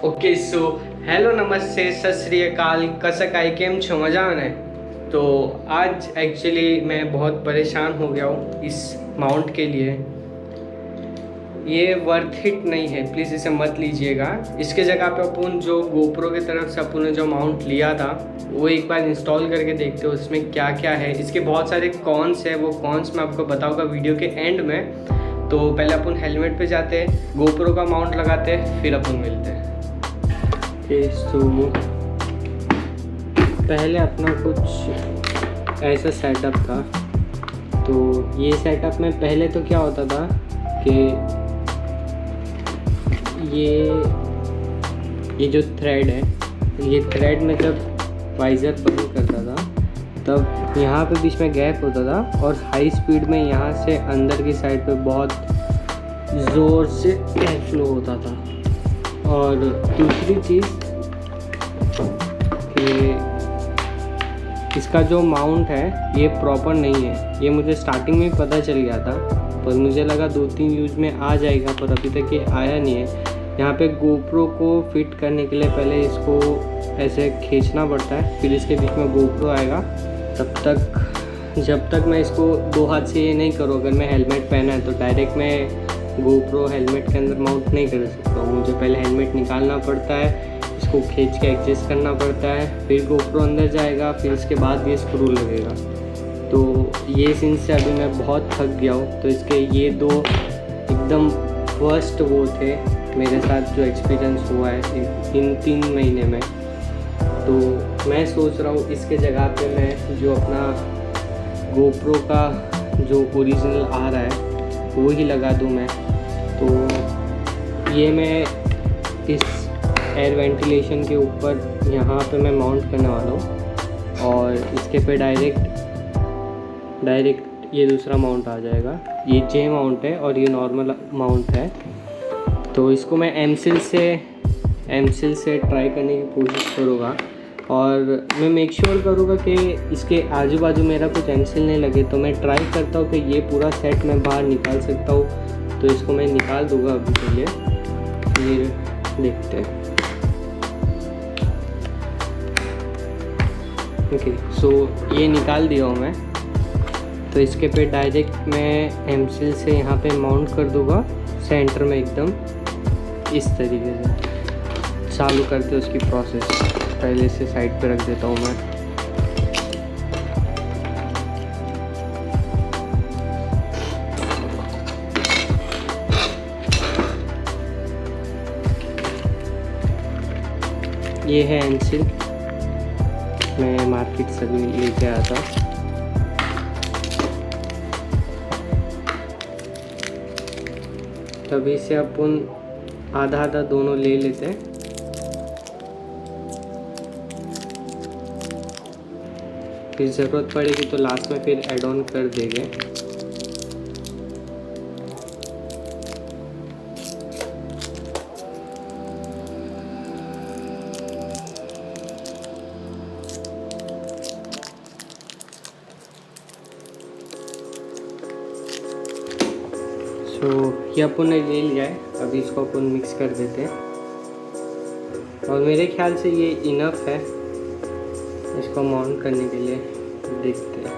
Okay so hello नमस्ते सत श्री अकाल कसं काय केम छो मजाમાં ને। तो आज एक्चुअली मैं बहुत परेशान हो गया हूँ इस माउंट के लिए। ये वर्थ इट नहीं है, प्लीज़ इसे मत लीजिएगा। इसके जगह पे अपन जो गोप्रो की तरफ से अपन ने जो माउंट लिया था वो एक बार इंस्टॉल करके देखते हो उसमें क्या क्या है। इसके बहुत सारे कॉन्स है, वो कॉन्स मैं आपको बताऊँगा वीडियो के एंड में। तो पहले अपन हेलमेट पे जाते हैं, गोप्रो का माउंट लगाते हैं, फिर अपन मिलते हैं। तो पहले अपना कुछ ऐसा सेटअप था। तो ये सेटअप में पहले तो क्या होता था कि ये जो थ्रेड है, ये थ्रेड में जब वाइज़र बंद करता था तब यहाँ पे बीच में गैप होता था और हाई स्पीड में यहाँ से अंदर की साइड पे बहुत ज़ोर से एयर फ्लो होता था। और दूसरी चीज़ कि इसका जो माउंट है ये प्रॉपर नहीं है। ये मुझे स्टार्टिंग में पता चल गया था, पर मुझे लगा 2-3 यूज़ में आ जाएगा, पर अभी तक ये आया नहीं है। यहाँ पे गोप्रो को फिट करने के लिए पहले इसको ऐसे खींचना पड़ता है, फिर इसके बीच में गोप्रो आएगा। जब तक मैं इसको 2 हाथ से ये नहीं करूँ, अगर मैं हेलमेट पहना है तो डायरेक्ट मैं गोप्रो हेलमेट के अंदर माउंट नहीं कर सकता हूँ। मुझे पहले हेलमेट निकालना पड़ता है, इसको खींच के एडजस्ट करना पड़ता है, फिर गोप्रो अंदर जाएगा, फिर इसके बाद ये स्क्रू लगेगा। तो ये सीन से अभी मैं बहुत थक गया हूँ। तो इसके ये 2 एकदम फर्स्ट वो थे मेरे साथ जो एक्सपीरियंस हुआ है इन 3 महीने में। तो मैं सोच रहा हूँ इसके जगह पे मैं जो अपना गोप्रो का जो ओरिजिनल आ रहा है वो ही लगा दूँ मैं। तो ये मैं इस एयर वेंटिलेशन के ऊपर यहाँ पे मैं माउंट करने वाला हूँ और इसके पे डायरेक्ट ये दूसरा माउंट आ जाएगा। ये जे माउंट है और ये नॉर्मल माउंट है। तो इसको मैं एमसिल से ट्राई करने की कोशिश करूँगा और मैं मेक श्योर करूँगा कि इसके आजू बाजू मेरा कुछ एमसिल नहीं लगे। तो मैं ट्राई करता हूँ कि ये पूरा सेट मैं बाहर निकाल सकता हूँ। तो इसको मैं निकाल दूँगा अभी के लिए, फिर देखते हैं। ओके सो ये निकाल दिया हूँ मैं। तो इसके पे डायरेक्ट मैं एमसिल से यहाँ पे माउंट कर दूँगा सेंटर में एकदम इस तरीके से। चालू करते उसकी प्रोसेस, पहले से साइड पे रख देता हूँ मैं। ये है एमसिल, मैं मार्केट से भी लेके आया था। तभी से अपन आधा आधा दोनों ले लेते हैं। फिर ज़रूरत पड़ेगी तो लास्ट में फिर ऐड ऑन कर देंगे। तो ये अपन ने ले लिया है, अभी इसको अपन मिक्स कर देते हैं और मेरे ख्याल से ये इनफ है इसको माउंट करने के लिए। देखते हैं।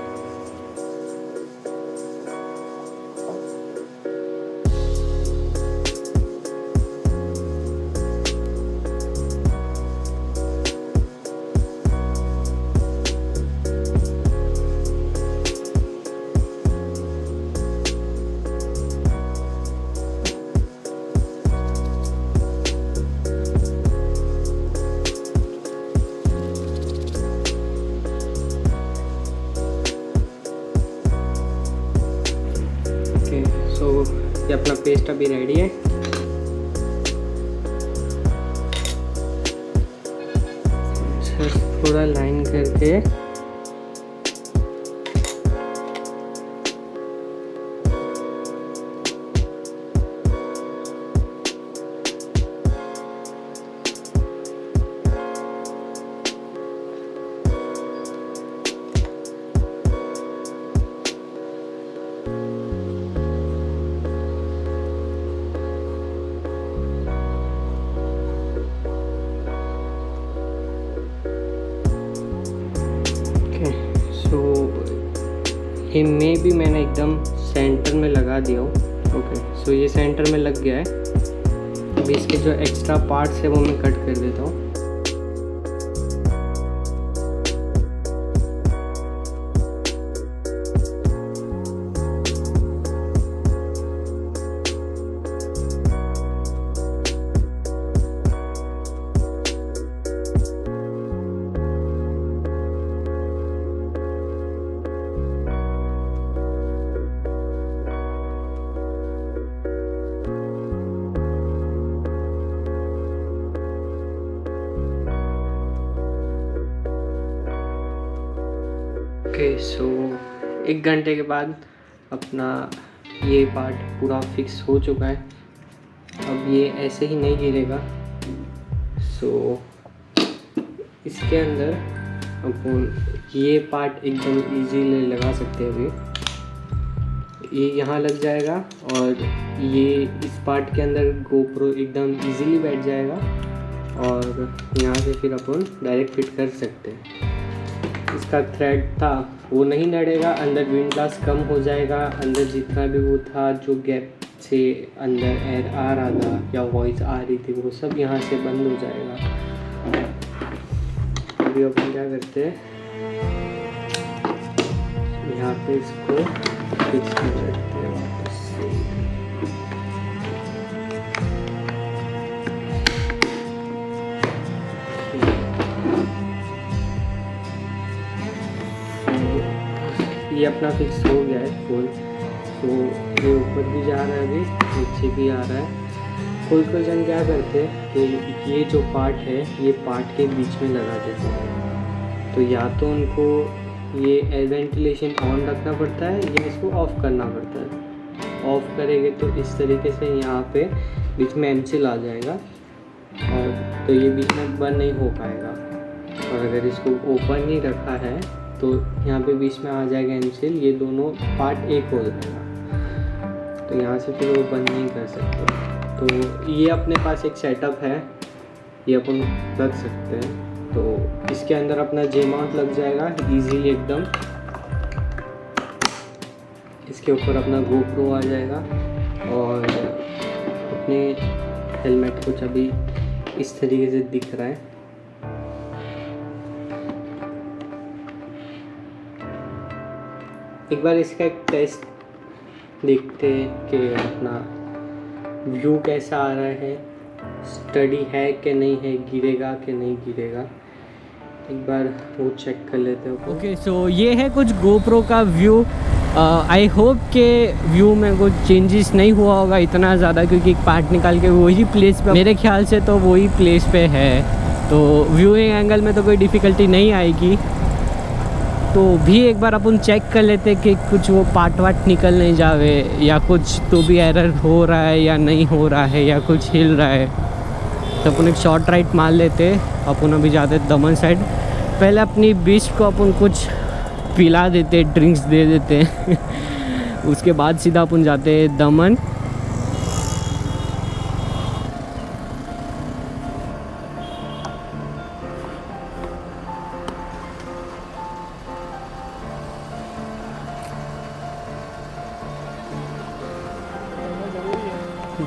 सो ये अपना पेस्ट अभी रेडी है। थोड़ा लाइन करके सो ये में भी मैंने एकदम सेंटर में लगा दिया हूँ। ओके, सो ये सेंटर में लग गया है। अभी इसके जो एक्स्ट्रा पार्ट्स है वो मैं कट कर देता हूँ। ओके, सो 1 घंटे के बाद अपना ये पार्ट पूरा फिक्स हो चुका है। अब ये ऐसे ही नहीं गिरेगा। सो इसके अंदर अपन ये पार्ट एकदम इजीली लगा सकते हैं। अभी ये यहाँ लग जाएगा और ये इस पार्ट के अंदर गोप्रो एकदम इजीली बैठ जाएगा और यहाँ से फिर अपन डायरेक्ट फिट कर सकते हैं। इसका थ्रेड था वो नहीं लड़ेगा, अंदर विंड ब्लास्ट कम हो जाएगा, अंदर जितना भी वो था जो गैप से अंदर एयर आ रहा था या वॉइस आ रही थी वो सब यहाँ से बंद हो जाएगा। अभी अपन क्या करते हैं, यहाँ पे इसको फिक्स कर देते हैं वापस से। ये अपना फिक्स हो गया है फुल। तो ये ऊपर भी जा रहा है, अभी नीचे भी आ रहा है। फुल कर्जन क्या करते हैं कि ये जो पार्ट है ये पार्ट के बीच में लगा देते हैं। तो या तो उनको ये एयर वेंटिलेशन ऑन रखना पड़ता है या इसको ऑफ़ करना पड़ता है। ऑफ़ करेंगे तो इस तरीके से यहाँ पे बीच में एमसील आ जाएगा और तो ये बीच में बंद नहीं हो पाएगा। और अगर इसको ओपन नहीं रखा है तो यहाँ पे बीच में आ जाएगा एमसील, ये दोनों पार्ट एक हो जाएगा। तो यहाँ से फिर वो बंद नहीं कर सकते। तो ये अपने पास एक सेटअप है, ये अपन रख सकते हैं। तो इसके अंदर अपना जे माउंट लग जाएगा इजीली एकदम। इसके ऊपर अपना गोप्रो आ जाएगा और अपने हेलमेट कुछ अभी इस तरीके से दिख रहा है। एक बार इसका एक टेस्ट देखते हैं कि अपना व्यू कैसा आ रहा है, स्टडी है कि नहीं है, गिरेगा कि नहीं गिरेगा। एक बार वो चेक कर लेते हैं। ओके, सो ये है कुछ गोप्रो का व्यू। आई होप के व्यू में कुछ चेंजेस नहीं हुआ होगा इतना ज़्यादा, क्योंकि एक पार्ट निकाल के वही प्लेस पे, मेरे ख्याल से तो वही प्लेस पे है। तो व्यूइंग एंगल में तो कोई डिफ़िकल्टी नहीं आएगी। तो भी एक बार अपन चेक कर लेते कि कुछ वो पार्ट वाट निकल नहीं जावे या कुछ तो भी एरर हो रहा है या नहीं हो रहा है या कुछ हिल रहा है। तो अपन एक शॉर्ट राइट मार लेते। अपन अभी जाते दमन साइड। पहले अपनी बीच को अपन कुछ पिला देते, ड्रिंक्स दे देते उसके बाद सीधा अपन जाते दमन।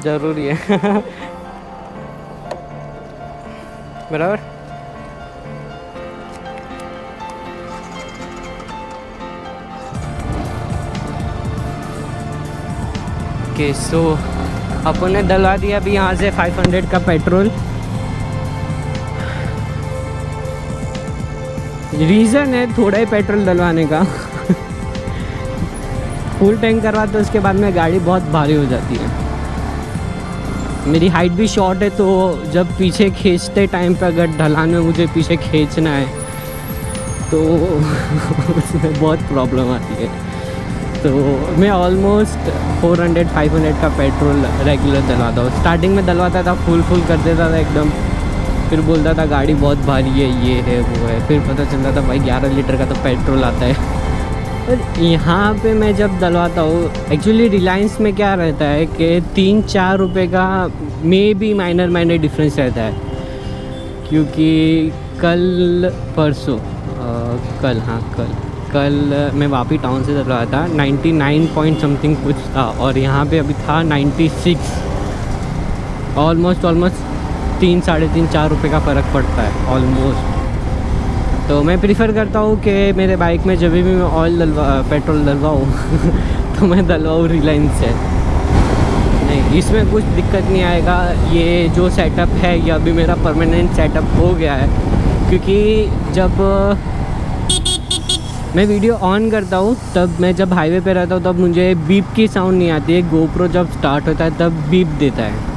ज़रूरी है बराबर। ओके, सो अपन ने डलवा दिया अभी यहाँ से 500 का पेट्रोल। रीज़न है थोड़ा ही पेट्रोल डलवाने का फुल टैंक करवा तो उसके बाद में गाड़ी बहुत भारी हो जाती है। मेरी हाइट भी शॉर्ट है, तो जब पीछे खींचते टाइम पे अगर ढलान में मुझे पीछे खींचना है तो उसमें बहुत प्रॉब्लम आती है। तो मैं ऑलमोस्ट 400-500 का पेट्रोल रेगुलर डलवाता हूँ। स्टार्टिंग में डलवाता था, फुल कर देता था एकदम, फिर बोलता था गाड़ी बहुत भारी है, ये है वो है। फिर पता चलता था भाई 11 लीटर का तो पेट्रोल आता है। और यहाँ पे मैं जब डलवाता हूँ, एक्चुअली रिलायंस में क्या रहता है कि 3-4 रुपये का मे भी माइनर डिफरेंस रहता है। क्योंकि कल मैं वापी टाउन से चल रहा था, 99 पॉइंट समथिंग कुछ था और यहाँ पे अभी था 96। ऑलमोस्ट 3, साढ़े 3, 4 रुपये का फ़र्क पड़ता है ऑलमोस्ट। तो मैं प्रीफर करता हूँ कि मेरे बाइक में जब भी मैं पेट्रोल डलवाऊँ तो मैं डलवाऊँ रिलायंस से। नहीं, इसमें कुछ दिक्कत नहीं आएगा। ये जो सेटअप है ये अभी मेरा परमानेंट सेटअप हो गया है, क्योंकि जब मैं वीडियो ऑन करता हूँ तब मैं जब हाईवे पे रहता हूँ तब मुझे बीप की साउंड नहीं आती है। गोप्रो जब स्टार्ट होता है तब बीप देता है।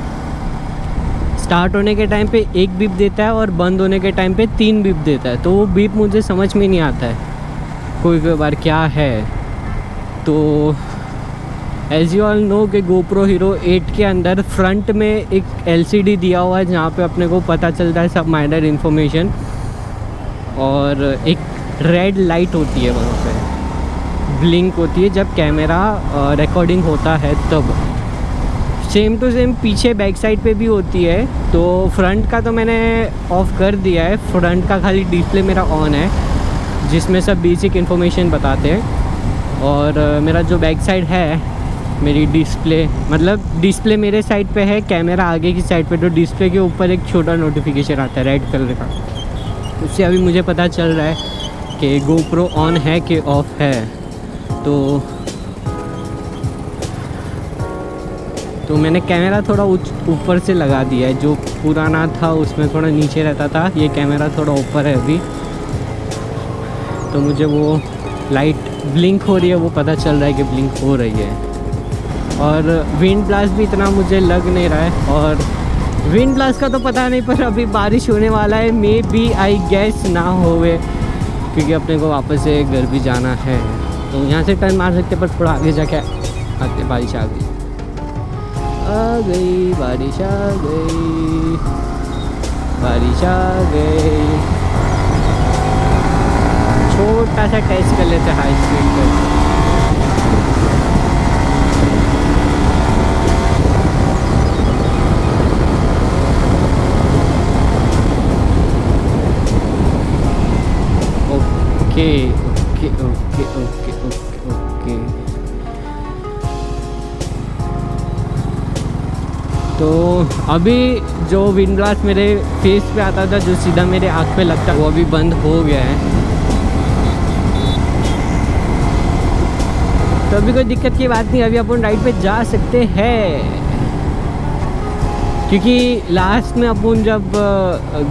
स्टार्ट होने के टाइम पे 1 बीप देता है और बंद होने के टाइम पे 3 बीप देता है। तो वो बीप मुझे समझ में नहीं आता है कोई बार क्या है। तो एज यू ऑल नो कि गोप्रो हीरो 8 के अंदर फ्रंट में एक LCD दिया हुआ है जहाँ पे अपने को पता चलता है सब माइनर इन्फॉर्मेशन, और एक रेड लाइट होती है वहाँ पे, ब्लिंक होती है जब कैमरा रिकॉर्डिंग होता है तब। सेम टू सेम पीछे बैक साइड पे भी होती है। तो फ्रंट का तो मैंने ऑफ़ कर दिया है, फ्रंट का खाली डिस्प्ले मेरा ऑन है जिसमें सब बेसिक इन्फॉर्मेशन बताते हैं। और मेरा जो बैक साइड है, मेरी डिस्प्ले मतलब डिस्प्ले मेरे साइड पे है, कैमरा आगे की साइड पे, तो डिस्प्ले के ऊपर एक छोटा नोटिफिकेशन आता है रेड कलर का। उससे अभी मुझे पता चल रहा है कि गोप्रो ऑन है कि ऑफ़ है। तो मैंने कैमरा थोड़ा ऊपर से लगा दिया है। जो पुराना था उसमें थोड़ा नीचे रहता था, ये कैमरा थोड़ा ऊपर है अभी। तो मुझे वो लाइट ब्लिंक हो रही है वो पता चल रहा है कि ब्लिंक हो रही है। और विंड ब्लास्ट भी इतना मुझे लग नहीं रहा है। और विंड ब्लास्ट का तो पता नहीं, पर अभी बारिश होने वाला है, मे बी आई गैस ना होवे, क्योंकि अपने को वापस से घर भी जाना है। तो यहाँ से टर्न मार सकते, पर थोड़ा आगे जाके आते बारिश आ गई बारिश आ गई, बारिश आ गई। छोटा सा टेस्ट कर लेते हाई स्पीड पर। ओके। तो अभी जो विंड ब्लास्ट मेरे फेस पे आता था, जो सीधा मेरे आँख पे लगता, वो अभी बंद हो गया है। तो अभी कोई दिक्कत की बात नहीं, अभी अपन राइड पे जा सकते हैं। क्योंकि लास्ट में अपन जब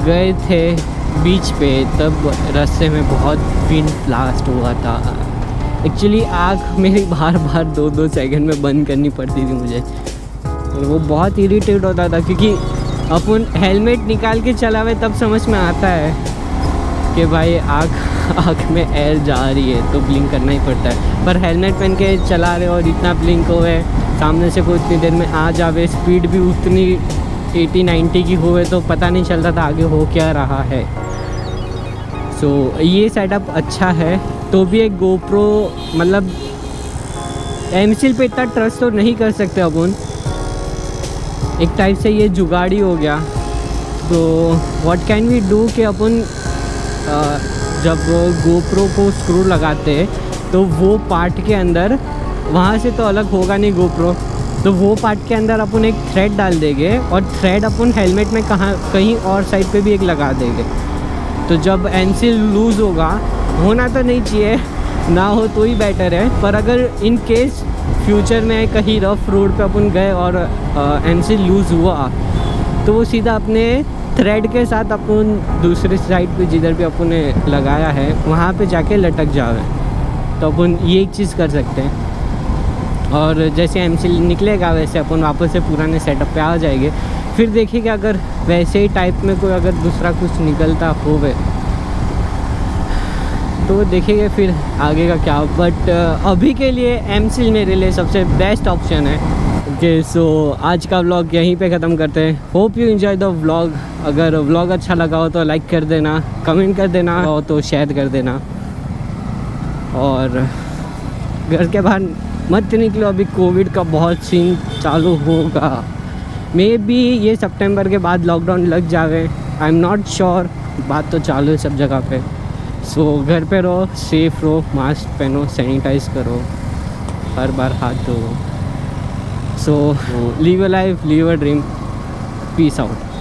गए थे बीच पे तब रास्ते में बहुत विंड ब्लास्ट हुआ था। एक्चुअली आँख मेरी बार 2 सेकंड में बंद करनी पड़ती थी मुझे, और वो बहुत इरिटेट होता था। क्योंकि अपन हेलमेट निकाल के चला हुए तब समझ में आता है कि भाई आँख में एयर जा रही है तो ब्लिंक करना ही पड़ता है। पर हेलमेट पहन के चला रहे और इतना ब्लिंक होए, सामने से कोई इतनी देर में आ जावे, स्पीड भी उतनी 80-90 की होए, तो पता नहीं चलता था आगे हो क्या रहा है। सो ये सेटअप अच्छा है। तो भी एक गोप्रो मतलब एमसील पे इतना ट्रस्ट तो नहीं कर सकते अपन, एक टाइप से ये जुगाड़ी हो गया। तो व्हाट कैन वी डू कि अपन जब गोप्रो को स्क्रू लगाते तो वो पार्ट के अंदर, वहाँ से तो अलग होगा नहीं गोप्रो, तो वो पार्ट के अंदर अपन एक थ्रेड डाल देंगे और थ्रेड अपन हेलमेट में कहीं और साइड पे भी एक लगा देंगे। तो जब एमसील लूज़ होना तो नहीं चाहिए, ना हो तो ही बेटर है। पर अगर इन केस फ्यूचर में कहीं रफ रोड पे अपन गए और एमसील लूज़ हुआ, तो वो सीधा अपने थ्रेड के साथ अपन दूसरी साइड पे जिधर भी अपन ने लगाया है वहाँ पे जाके लटक जावे। तो अपन ये एक चीज़ कर सकते हैं। और जैसे एमसील निकलेगा वैसे अपन वापस से पुराने सेटअप पे आ जाएंगे। फिर देखिएगा अगर वैसे ही टाइप में कोई अगर दूसरा कुछ निकलता होवे तो देखेंगे फिर आगे का क्या। बट अभी के लिए एमसील मेरे लिए सबसे बेस्ट ऑप्शन है। ओके, सो आज का व्लॉग यहीं पे ख़त्म करते हैं। Hope you enjoy the vlog. अगर व्लॉग अच्छा लगा हो तो लाइक कर देना, कमेंट कर देना हो तो शेयर कर देना, और घर के बाहर मत निकलो, अभी कोविड का बहुत सीन चालू होगा। मे बी ये सितंबर के बाद लॉकडाउन लग जावे, आई एम नॉट श्योर, बात तो चालू है सब जगह पे। सो घर पे रहो, सेफ रहो, मास्क पहनो, सैनिटाइज करो, हर बार हाथ धो। So live a life, live a dream, peace out.